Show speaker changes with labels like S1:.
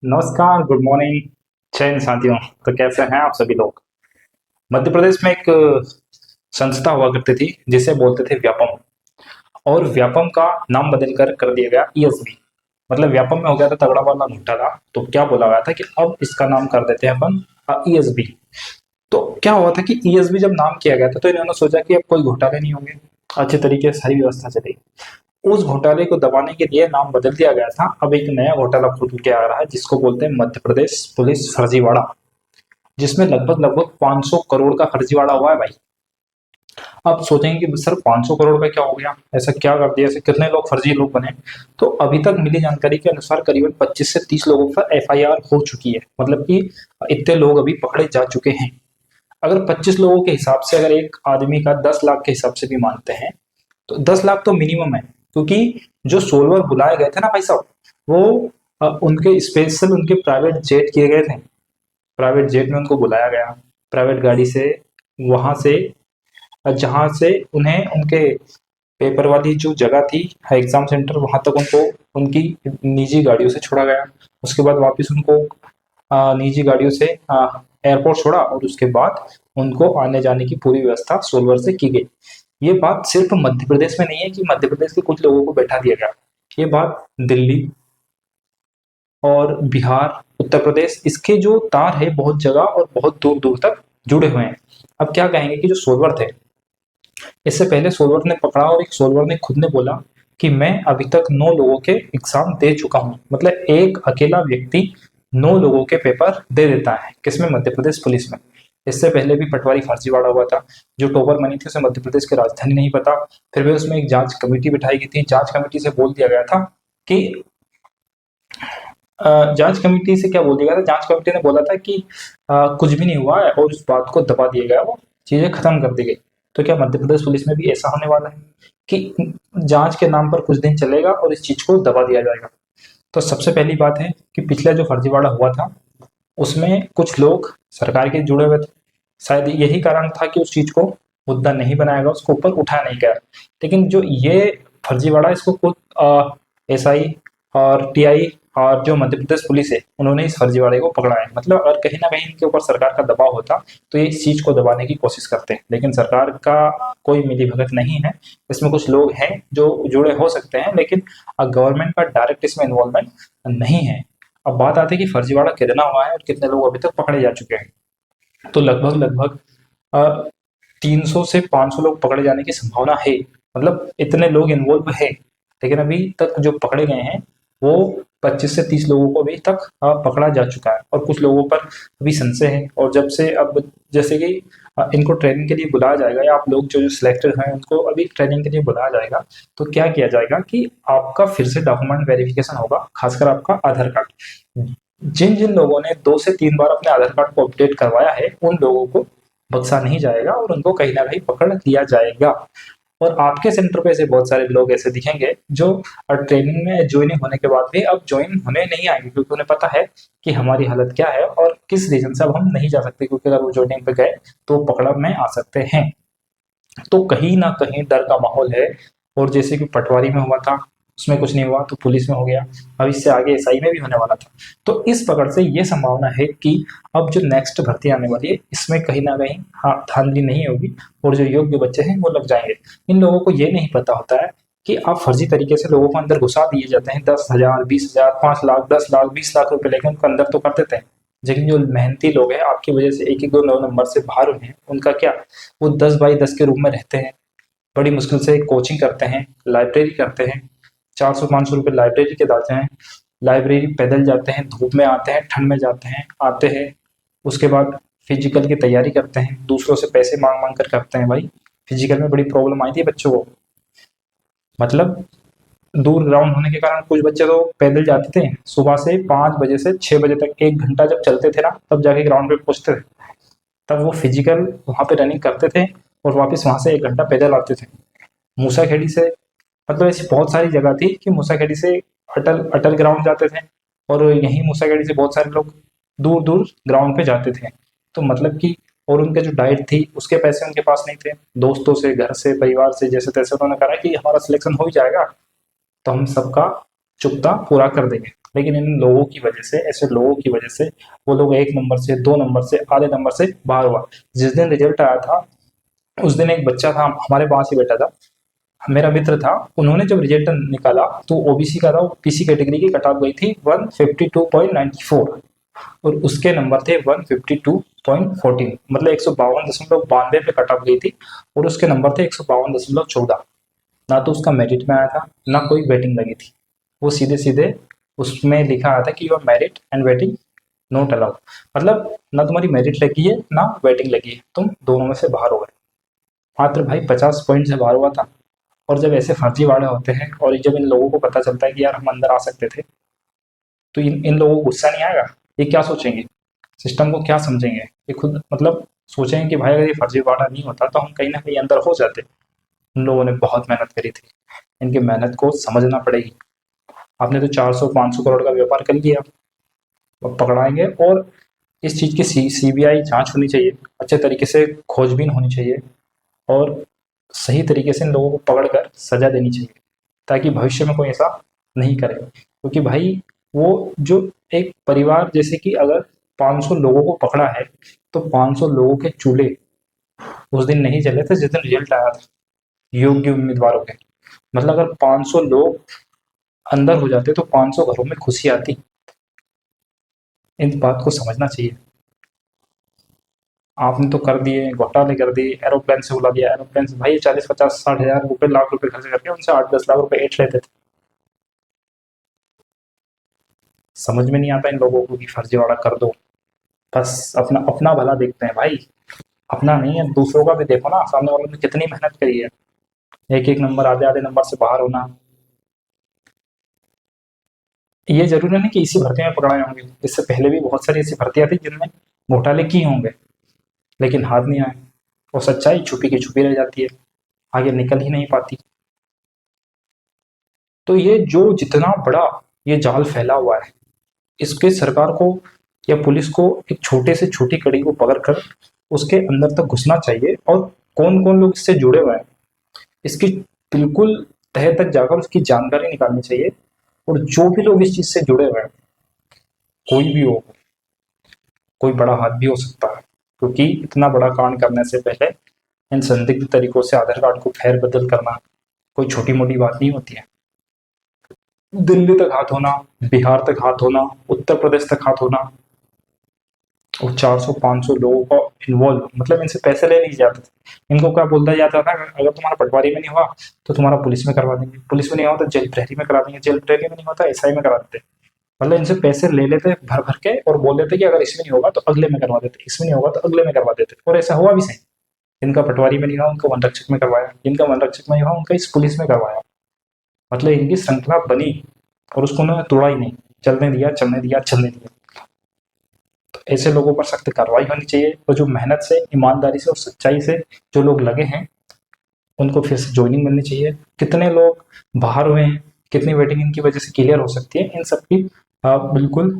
S1: नमस्कार, good morning. जय हिंद साथियों। तो कैसे हैं आप सभी लोग। मध्य प्रदेश में एक संस्था हुआ करती थी जिसे बोलते थे व्यापम। और व्यापम का नाम बदल कर दिया गया ईएसबी। मतलब व्यापम में हो गया था तगड़ा वाला घोटाला, तो क्या बोला गया था कि अब इसका नाम कर देते हैं अपन ईएसबी। तो क्या हुआ था कि ईएसबी जब नाम किया गया था तो इन्होंने सोचा कि अब कोई घोटाले नहीं होंगे, अच्छे तरीके से सारी व्यवस्था चलेगी। उस घोटाले को दबाने के लिए नाम बदल दिया गया था। अब एक नया घोटाला खुल के आ रहा है जिसको बोलते हैं मध्य प्रदेश पुलिस फर्जीवाड़ा, जिसमें लगभग लगभग 500 करोड़ का फर्जीवाड़ा हुआ है भाई। आप सोचेंगे कि सर 500 करोड़ का क्या हो गया, ऐसा क्या कर दिया, ऐसे कितने लोग फर्जी लोग बने। तो अभी तक मिली जानकारी के अनुसार करीबन 25 से 30 लोगों पर एफआईआर हो चुकी है। मतलब कि इतने लोग अभी पकड़े जा चुके हैं। अगर 25 लोगों के हिसाब से अगर एक आदमी का 10 लाख के हिसाब से भी मानते हैं तो 10 लाख तो मिनिमम है। क्योंकि जो सोलवर बुलाए गए थे ना भाई साहब, वो उनके स्पेशल उनके प्राइवेट जेट किए गए थे। प्राइवेट जेट में उनको बुलाया गया, प्राइवेट गाड़ी से, वहां से जहां से उन्हें उनके पेपर वाली जो जगह थी, एग्जाम सेंटर, वहां तक उनको उनकी निजी गाड़ियों से छोड़ा गया। उसके बाद वापस उनको निजी गाड़ियों से एयरपोर्ट छोड़ा और उसके बाद उनको आने जाने की पूरी व्यवस्था सोलवर से की गई। ये बात सिर्फ मध्य प्रदेश में नहीं है कि मध्य प्रदेश के कुछ लोगों को बैठा दिया गया। ये बात दिल्ली और बिहार, उत्तर प्रदेश, इसके जो तार है बहुत जगह और बहुत दूर दूर तक जुड़े हुए हैं। अब क्या कहेंगे कि जो सोलवर थे, इससे पहले सोलवर ने पकड़ा और एक सोलवर ने खुद ने बोला कि मैं अभी तक 9 लोगों के एग्जाम दे चुका हूं। मतलब एक अकेला व्यक्ति 9 लोगों के पेपर दे देता है, किसमें, मध्य प्रदेश पुलिस में। इससे पहले भी पटवारी फर्जीवाड़ा हुआ था। जो टोपर मनी थी उसे मध्य प्रदेश की राजधानी नहीं पता, फिर भी उसमें एक जांच कमेटी बिठाई गई थी। जांच कमेटी से बोल दिया गया था कि जांच कमेटी से क्या बोल दिया गया था, जांच कमेटी ने बोला था कि कुछ भी नहीं हुआ है और उस बात को दबा दिया गया, वो चीजें खत्म कर दी गई। तो क्या मध्य प्रदेश पुलिस में भी ऐसा होने वाला है कि जांच के नाम पर कुछ दिन चलेगा और इस चीज को दबा दिया जाएगा। तो सबसे पहली बात है कि पिछला जो फर्जीवाड़ा हुआ था उसमें कुछ लोग सरकार के जुड़े हुए थे। शायद यही कारण था कि उस चीज को मुद्दा नहीं बनाया गया, उसको ऊपर उठाया नहीं गया। लेकिन जो ये फर्जीवाड़ा, इसको खुद एसआई और टीआई और जो मध्य प्रदेश पुलिस है उन्होंने इस फर्जीवाड़े को पकड़ा है। मतलब अगर कहीं ना कहीं इनके ऊपर सरकार का दबाव होता तो ये इस चीज को दबाने की कोशिश करते हैं, लेकिन सरकार का कोई मिलीभगत नहीं है। इसमें कुछ लोग हैं जो जुड़े हो सकते हैं, लेकिन गवर्नमेंट का डायरेक्ट इसमें इन्वॉल्वमेंट नहीं है। अब बात आती है कि फर्जीवाड़ा कितना हुआ है और कितने लोग अभी तक पकड़े जा चुके हैं। तो लगभग लगभग 300 से 500 लोग पकड़े जाने की संभावना है। मतलब इतने लोग इन्वॉल्व है, लेकिन अभी तक जो पकड़े गए हैं वो 25 से 30 लोगों को अभी तक पकड़ा जा चुका है और कुछ लोगों पर अभी संशय है। और जब से अब जैसे कि इनको ट्रेनिंग के लिए बुलाया जाएगा, या आप लोग जो जो सिलेक्टेड हैं उनको अभी ट्रेनिंग के लिए बुलाया जाएगा, तो क्या किया जाएगा कि आपका फिर से डॉक्यूमेंट वेरिफिकेशन होगा, खासकर आपका आधार कार्ड। जिन जिन लोगों ने 2 से 3 बार अपने आधार कार्ड को अपडेट करवाया है उन लोगों को बख्शा नहीं जाएगा और उनको कहीं ना कहीं पकड़ लिया जाएगा। और आपके सेंटर पे ऐसे बहुत सारे लोग ऐसे दिखेंगे जो ट्रेनिंग में ज्वाइनिंग होने के बाद भी अब ज्वाइन होने नहीं आएंगे, क्योंकि उन्हें पता है कि हमारी हालत क्या है और किस रीजन से अब हम नहीं जा सकते, क्योंकि अगर वो ज्वाइनिंग पे गए तो पकड़ में आ सकते हैं। तो कहीं ना कहीं डर का माहौल है। और जैसे कि पटवारी में हुआ था उसमें कुछ नहीं हुआ तो पुलिस में हो गया, अब इससे आगे एसआई में भी होने वाला था। तो इस प्रकार से ये संभावना है कि अब जो नेक्स्ट भर्ती आने वाली है इसमें कहीं ना कहीं हाँ धांधली नहीं होगी और जो योग्य बच्चे हैं वो लग जाएंगे। इन लोगों को ये नहीं पता होता है कि आप फर्जी तरीके से लोगों को अंदर घुसा दिए जाते हैं। 10,000, 20,000, 5 लाख, 10 लाख, 20 लाख रुपए लेकर उनको अंदर तो कर देते हैं। लेकिन जो मेहनती लोग हैं आपकी वजह से एक एक दो नौ नंबर से बाहर हुए हैं, उनका क्या, वो 10 बाई 10 के रूम में रहते हैं, बड़ी मुश्किल से कोचिंग करते हैं, लाइब्रेरी करते हैं, 400-500 रुपये लाइब्रेरी के दाते हैं। लाइब्रेरी पैदल जाते हैं, धूप में आते हैं, ठंड में जाते हैं, आते हैं। उसके बाद फिजिकल की तैयारी करते हैं, दूसरों से पैसे मांग मांग कर करते हैं भाई। फिजिकल में बड़ी प्रॉब्लम आई थी बच्चों को। मतलब दूर ग्राउंड होने के कारण कुछ बच्चे तो पैदल जाते थे, सुबह से 5 बजे से 6 बजे तक 1 घंटा जब चलते थे ना तब जाके ग्राउंड पे पहुंचते थे। तब वो फिजिकल वहां पे रनिंग करते थे और वापस वहां से 1 घंटा पैदल आते थे। मूसाखेड़ी से, मतलब ऐसी बहुत सारी जगह थी कि मूसाखेड़ी से अटल अटल ग्राउंड जाते थे और यहीं मूसाखेड़ी से बहुत सारे लोग दूर दूर ग्राउंड पे जाते थे। तो मतलब कि और उनके जो डाइट थी उसके पैसे उनके पास नहीं थे, दोस्तों से, घर से, परिवार से जैसे तैसे उन्होंने कहा कि हमारा सिलेक्शन हो ही जाएगा तो हम सबका चुकता पूरा कर देंगे। लेकिन इन लोगों की वजह से, ऐसे लोगों की वजह से वो लोग 1 नंबर से, 2 नंबर से, आधे नंबर से बाहर हुआ। जिस दिन रिजल्ट आया था उस दिन एक बच्चा था हमारे पास ही बैठा था, मेरा मित्र था, उन्होंने जब रिजल्ट निकाला तो ओबीसी का था, पीसी कैटेगरी की कट ऑफ गई थी 152.94 और उसके नंबर थे 152.14, मतलब 152.92 पे कट ऑफ गई थी और उसके नंबर थे 152.14। ना तो उसका मेरिट में आया था, ना कोई वेटिंग लगी थी, वो सीधे सीधे उसमें लिखा आया था कि your merit and waiting note allowed, मतलब ना तुम्हारी मेरिट लगी है ना वेटिंग लगी है, तुम दोनों में से बाहर हो गए। मात्र भाई 50 पॉइंट से बाहर हुआ था। और जब ऐसे फर्जीवाड़े होते हैं और जब इन लोगों को पता चलता है कि यार हम अंदर आ सकते थे, तो इन लोगों को गुस्सा नहीं आएगा? ये क्या सोचेंगे, सिस्टम को क्या समझेंगे? ये खुद मतलब सोचेंगे कि भाई अगर ये फर्जीवाड़ा नहीं होता तो हम कहीं ना कहीं अंदर हो जाते। उन लोगों ने बहुत मेहनत करी थी, इनकी मेहनत को समझना पड़ेगी। आपने तो 400-500 करोड़ का व्यापार कर लिया, अब पकड़ाएंगे। और इस चीज़ की सीबीआई जांच होनी चाहिए, अच्छे तरीके से खोजबीन होनी चाहिए और सही तरीके से इन लोगों को पकड़कर सजा देनी चाहिए, ताकि भविष्य में कोई ऐसा नहीं करे। क्योंकि भाई वो जो एक परिवार, जैसे कि अगर 500 लोगों को पकड़ा है तो 500 लोगों के चूल्हे उस दिन नहीं जले थे जिस दिन रिजल्ट आया था योग्य उम्मीदवारों के। मतलब अगर 500 लोग अंदर हो जाते तो 500 घरों में खुशी आती। इन बात को समझना चाहिए। आपने तो कर दिए, घोटाले कर दिए, एरोप्लेन से उड़ा दिया, एरोप्लेन से भाई 40-50-60 हज़ार रुपए, लाख रुपए खर्च करके उनसे 8-10 लाख रुपए ऐंठ लेते थे। समझ में नहीं आता इन लोगों को कि फर्जीवाड़ा कर दो, बस अपना अपना भला देखते हैं भाई। अपना नहीं है, दूसरों का भी देखो ना, सामने वालों ने कितनी मेहनत करी है, एक एक नंबर, आधे आधे नंबर से बाहर होना। ये जरूरी नहीं कि इसी भर्ती में पकड़ाए होंगे, इससे पहले भी बहुत सारी ऐसी भर्तियां थी जिनमें घोटाले किए होंगे लेकिन हाथ नहीं आए, और सच्चाई छुपी की छुपी रह जाती है, आगे निकल ही नहीं पाती। तो ये जो जितना बड़ा ये जाल फैला हुआ है, इसके सरकार को या पुलिस को एक छोटे से छोटी कड़ी को पकड़कर उसके अंदर तक घुसना चाहिए, और कौन कौन लोग इससे जुड़े हुए हैं इसकी बिल्कुल तह तक जाकर उसकी जानकारी निकालनी चाहिए। और जो भी लोग इस चीज से जुड़े हुए हैं, कोई भी हो, कोई बड़ा हाथ भी हो सकता है, क्योंकि इतना बड़ा कांड करने से पहले इन संदिग्ध तरीकों से आधार कार्ड को फेर बदल करना कोई छोटी मोटी बात नहीं होती है। दिल्ली तक हाथ होना, बिहार तक हाथ होना, उत्तर प्रदेश तक हाथ होना, और 400-500 लोगों को इन्वॉल्व, मतलब इनसे पैसे ले लिए जाते थे। इनको क्या बोलता जाता था, अगर तुम्हारा पटवारी में नहीं हुआ तो तुम्हारा पुलिस में करवा देंगे, पुलिस में नहीं हुआ तो जेल प्रहरी में करा देंगे, जेल प्रहरी में नहीं होता एसआई में करा देते। मतलब इनसे पैसे ले लेते भर भर के और बोल देते कि अगर इसमें नहीं होगा तो अगले में करवा देते, इसमें नहीं होगा तो अगले में करवा देते, और ऐसा हुआ भी सही। जिनका पटवारी में नहीं हुआ उनको वन रक्षक में करवाया, जिनका वन रक्षक में हुआ उनका इस पुलिस में करवाया। मतलब इनकी श्रृंखला बनी और उसको उन्होंने तोड़ा ही नहीं, चलने दिया चलने दिया चलने दिया। तो ऐसे लोगों पर सख्त कार्रवाई होनी चाहिए, और जो मेहनत से, ईमानदारी से और सच्चाई से जो लोग लगे हैं उनको फिर से ज्वाइनिंग मिलनी चाहिए। कितने लोग बाहर हुए हैं, कितनी वेटिंग इनकी वजह से क्लियर हो सकती है, इन सब की बिल्कुल